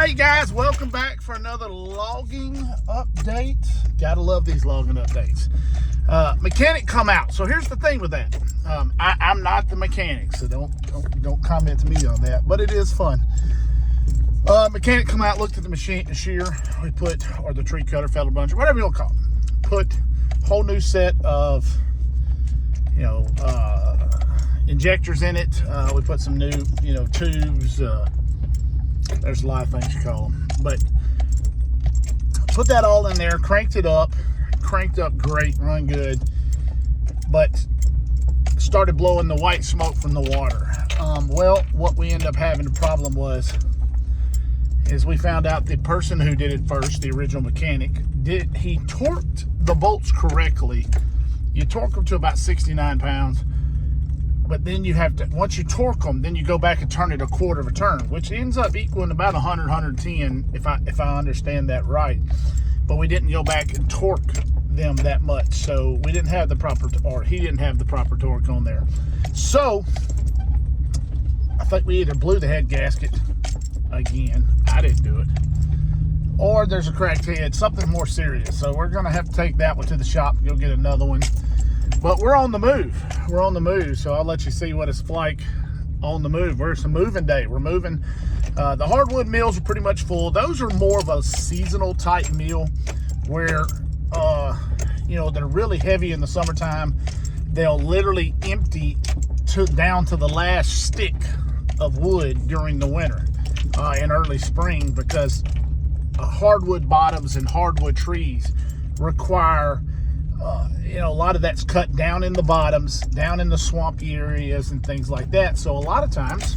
Hey guys, welcome back for another logging update. Gotta love these logging updates. Mechanic come out. So here's the thing with that. I'm not the mechanic, so don't comment to me on that. But it is fun. Mechanic come out, looked at the machine, shear we put, or the tree cutter, feather buncher, whatever you want to call it. Put a whole new set of, injectors in it. We put some new, tubes. There's a lot of things you call them, but put that all in there, cranked up great, run good, but started blowing the white smoke from the water. Well, what we ended up having the problem is we found out the person who did it first, the original mechanic, he torqued the bolts correctly. You torque them to about 69 pounds. But then you have to, once you torque them, then you go back and turn it a quarter of a turn, which ends up equaling about 100, 110, if I understand that right. But we didn't go back and torque them that much, so we didn't have the proper, or he didn't have the proper torque on there. So I think we either blew the head gasket again, I didn't do it, or there's a cracked head, something more serious. So we're gonna have to take that one to the shop and go get another one. But we're on the move. We're on the move, so I'll let you see what it's like on the move. It's a moving day. We're moving. The hardwood mills are pretty much full. Those are more of a seasonal type mill where, they're really heavy in the summertime. They'll literally empty down to the last stick of wood during the winter and early spring, because hardwood bottoms and hardwood trees require a lot of that's cut down in the bottoms, down in the swampy areas and things like that. So a lot of times,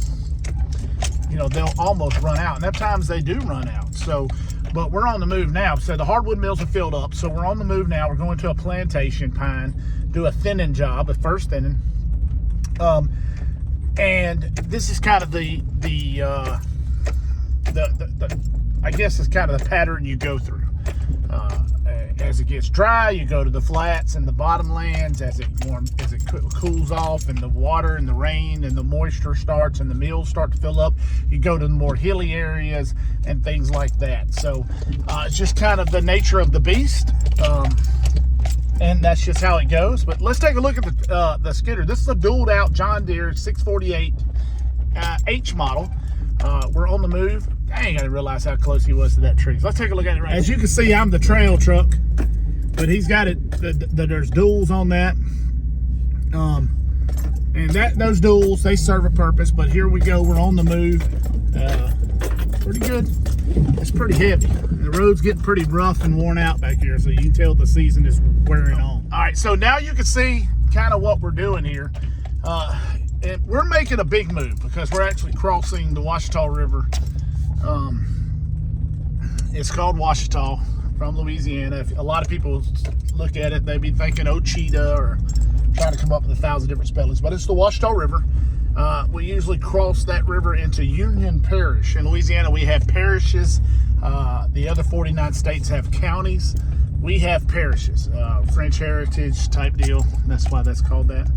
they'll almost run out, and at times they do run out. So, but we're on the move now. So the hardwood mills are filled up. So we're on the move now. We're going to a plantation pine, do a thinning job, a first thinning. And this is kind of the I guess it's kind of the pattern you go through. As it gets dry, you go to the flats and the bottomlands. As it cools off, and the water and the rain and the moisture starts and the mills start to fill up, you go to the more hilly areas and things like that. So it's just kind of the nature of the beast, and that's just how it goes. But let's take a look at the skidder. This is a dualed out John Deere 648 H model. We're on the move. Dang, I didn't realize how close he was to that tree. So let's take a look at it right now. As you can see, I'm the trail truck, but he's got it, there's duals on that. And those duals, they serve a purpose, but here we go, we're on the move. Pretty good. It's pretty heavy. The road's getting pretty rough and worn out back here, so you can tell the season is wearing on. All right, so now you can see kind of what we're doing here. And we're making a big move because we're actually crossing the Ouachita River. It's called Ouachita, from Louisiana. If a lot of people look at it, they'd be thinking Ochita or trying to come up with 1,000 different spellings, but it's the Ouachita River. We usually cross that river into Union Parish. In Louisiana, we have parishes. The other 49 states have counties. We have parishes, French heritage type deal. That's why that's called that.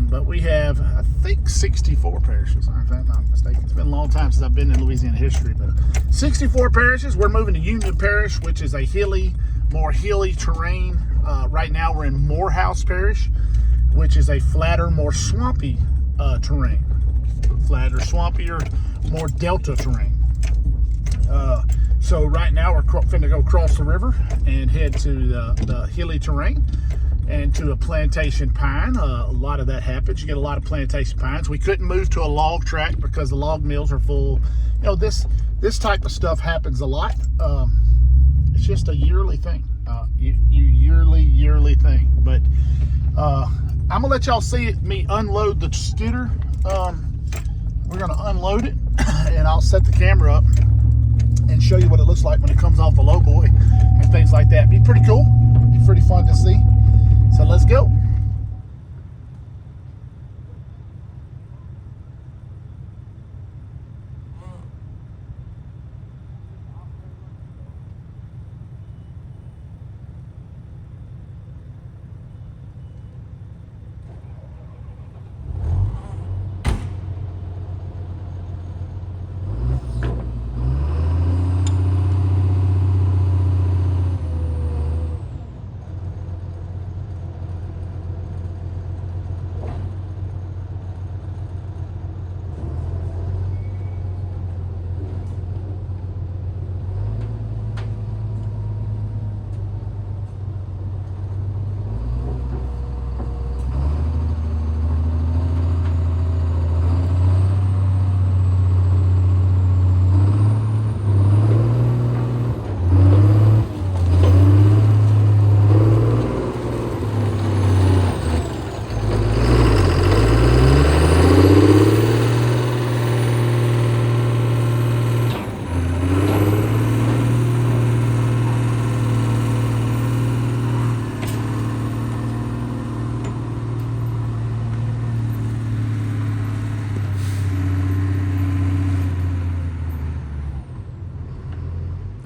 But we have, I think, 64 parishes, if I'm not mistaken. It's been a long time since I've been in Louisiana history, but 64 parishes. We're moving to Union Parish, which is a more hilly terrain. Right now we're in Morehouse Parish, which is a flatter, more swampy terrain. Flatter, swampier, more delta terrain. So right now we're finna go cross the river and head to the hilly terrain and to a plantation pine. A lot of that happens. You get a lot of plantation pines. We couldn't move to a log track because the log mills are full. This type of stuff happens a lot. It's just a yearly thing. Yearly thing. But I'm gonna let y'all see me unload the skidder. We're gonna unload it, and I'll set the camera up and show you what it looks like when it comes off the low boy and things like that. Be pretty cool. Be pretty fun to see. So let's go.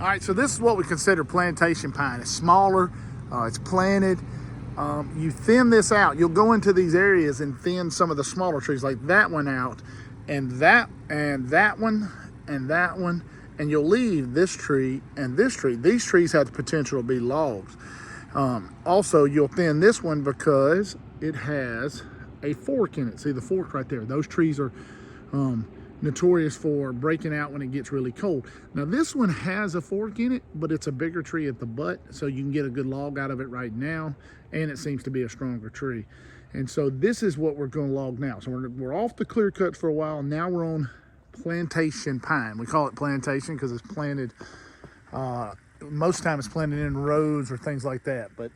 All right, so this is what we consider plantation pine. It's smaller, it's planted. You thin this out. You'll go into these areas and thin some of the smaller trees like that one out, and that one, and that one, and you'll leave this tree and this tree. These trees have the potential to be logs. Also, you'll thin this one because it has a fork in it. See the fork right there? Those trees are notorious for breaking out when it gets really cold. Now this one has a fork in it, but it's a bigger tree at the butt, so you can get a good log out of it right now, and it seems to be a stronger tree. And so this is what we're going to log now. So we're off the clear cuts for a while. Now we're on plantation pine. We call it plantation because it's planted, most of the time it's planted in roads or things like that, but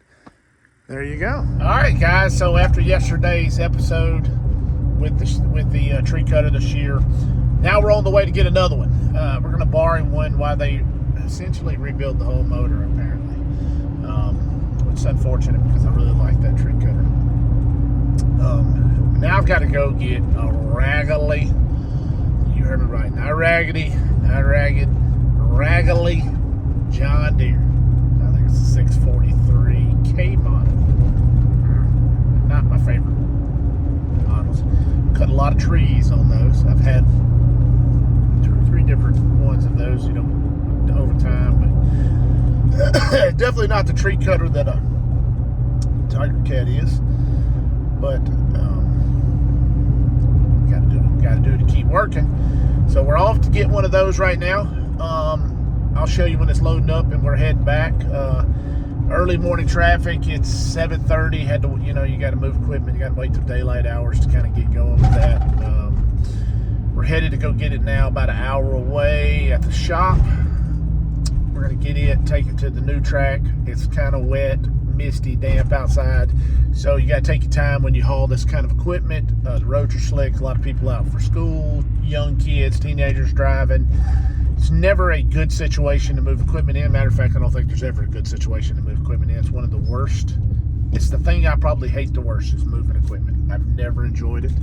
there you go. All right, guys, so after yesterday's episode with the tree cutter this year, now we're on the way to get another one. We're going to borrow one while they essentially rebuild the whole motor, apparently, which is unfortunate because I really like that tree cutter. Now I've got to go get a raggedy, you heard me right, not raggedy, not ragged, raggedy John Deere. I think it's a 643K model. Not my favorite models. Cut a lot of trees on those. I've had 2 or 3 different ones of those, you know, over time, but definitely not the tree cutter that a Tiger Cat is. But gotta do it to keep working. So we're off to get one of those right now. I'll show you when it's loading up and we're heading back. Early morning traffic. It's 7:30. Had to, you know, you got to move equipment. You got to wait till daylight hours to kind of get going with that. We're headed to go get it now, about an hour away at the shop. We're gonna get it, take it to the new track. It's kind of wet, misty, damp outside, so you got to take your time when you haul this kind of equipment. The roads are slick. A lot of people out for school, young kids, teenagers driving. It's never a good situation to move equipment in. Matter of fact, I don't think there's ever a good situation to move equipment in. It's one of the worst. It's the thing I probably hate the worst, is moving equipment. I've never enjoyed it.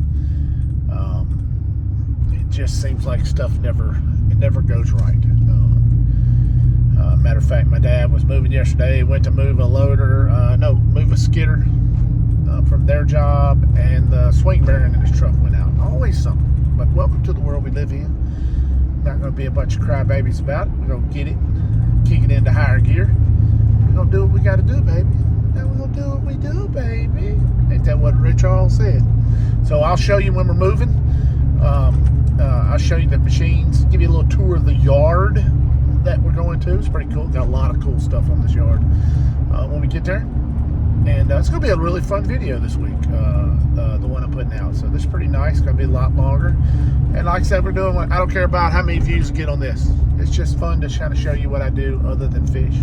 It just seems like stuff never goes right. Matter of fact, my dad was moving yesterday. Went to move a loader, move a skidder from their job, and the swing bearing in his truck went out. Always something. But welcome to the world we live in. Not going to be a bunch of crybabies about it. We're going to get it, kick it into higher gear. We're going to do what we got to do, baby. Now we're going to do what we do, baby. Ain't that what Ray Charles said? So I'll show you when we're moving. I'll show you the machines, give you a little tour of the yard that we're going to. It's pretty cool. Got a lot of cool stuff on this yard when we get there. And it's going to be a really fun video this week, the one I'm putting out. So this is pretty nice. It's going to be a lot longer. And like I said, we're doing, I don't care about how many views we get on this. It's just fun to kind of show you what I do other than fish.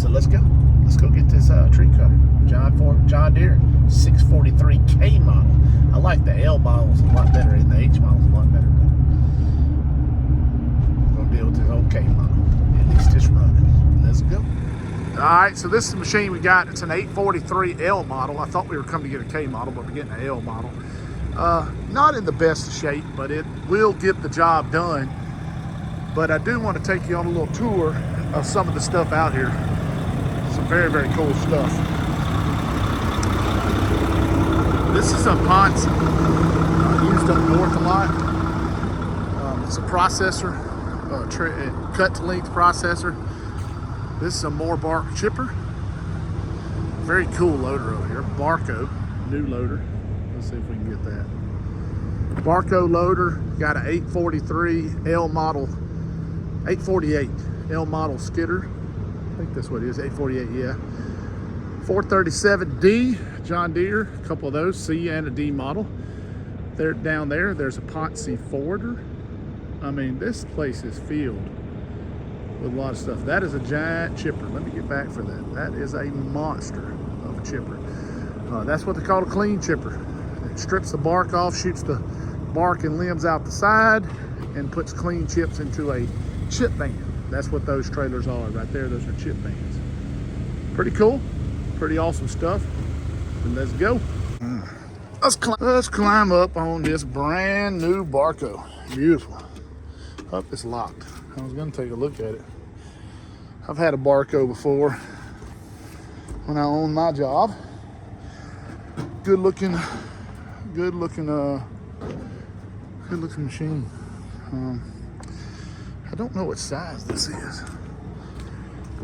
So let's go. Let's go get this tree cutter. John Deere 643K model. I like the L models a lot better, and the H models a lot better. But I'm going to deal with this old K model. At least it's running. Let's go. All right, so this is the machine we got. It's an 843L model. I thought we were coming to get a K model, but we're getting an L model. Not in the best shape, but it will get the job done. But I do want to take you on a little tour of some of the stuff out here. Some very, very cool stuff. This is a Ponce, used up north a lot. It's a processor, cut to length processor. This is a Morbark chipper. Very cool loader over here. Barco, new loader. Let's see if we can get that. Barco loader, got an 843 L model, 848 L model skidder. I think that's what it is, 848, yeah. 437D, John Deere, a couple of those, C and a D model. There, down there, there's a Ponce forwarder. I mean, this place is filled with a lot of stuff. That is a giant chipper. Let me get back for that. That is a monster of a chipper. That's what they call a clean chipper. It strips the bark off, shoots the bark and limbs out the side, and puts clean chips into a chip van. That's what those trailers are right there. Those are chip vans. Pretty cool. Pretty awesome stuff. And let's go. Let's climb up on this brand new Barco. Beautiful. Oh, it's locked. I was gonna take a look at it. I've had a Barco before when I owned my job. Good looking machine. I don't know what size this is.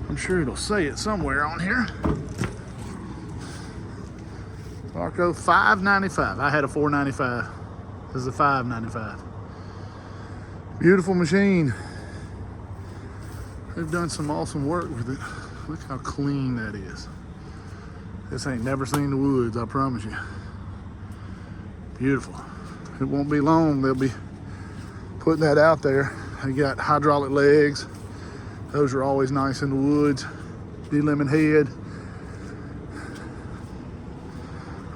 I'm sure it'll say it somewhere on here. Barco $5.95. I had a $4.95. This is a $5.95. Beautiful machine. They've done some awesome work with it. Look how clean that is. This ain't never seen the woods, I promise you. Beautiful. It won't be long, they'll be putting that out there. They got hydraulic legs. Those are always nice in the woods. D-lemon head.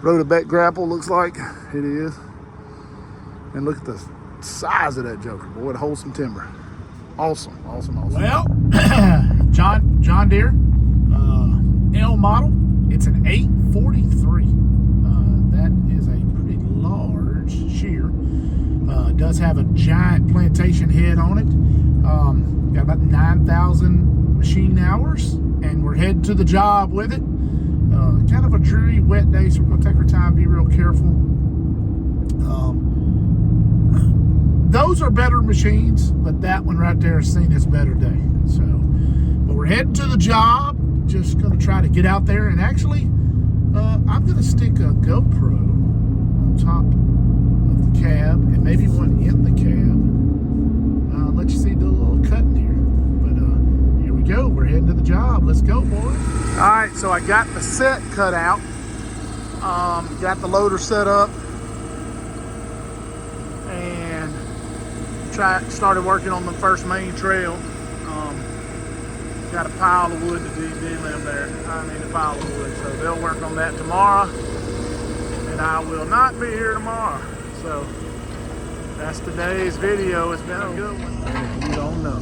Rotobeck grapple looks like it is. And look at the size of that joker. Boy, it holds some timber. Awesome, awesome, awesome. Well, John Deere L model. It's an 843. That is a pretty large shear. It does have a giant plantation head on it. Got about 9,000 machine hours, and we're heading to the job with it. Kind of a dreary, wet day, so we're gonna take our time, be real careful. Those are better machines, but that one right there has seen its better day. So, but we're heading to the job. Just gonna try to get out there, and actually, I'm gonna stick a GoPro on top of the cab, and maybe one in the cab. Let you see the little cutting here. But here we go. We're heading to the job. Let's go, boys. All right, so I got the set cut out. Got the loader set up, and started working on the first main trail. Got a pile of wood to de-limb there. I mean, a pile of wood. So they'll work on that tomorrow, and I will not be here tomorrow. So that's today's video. It's been a good one. You don't know.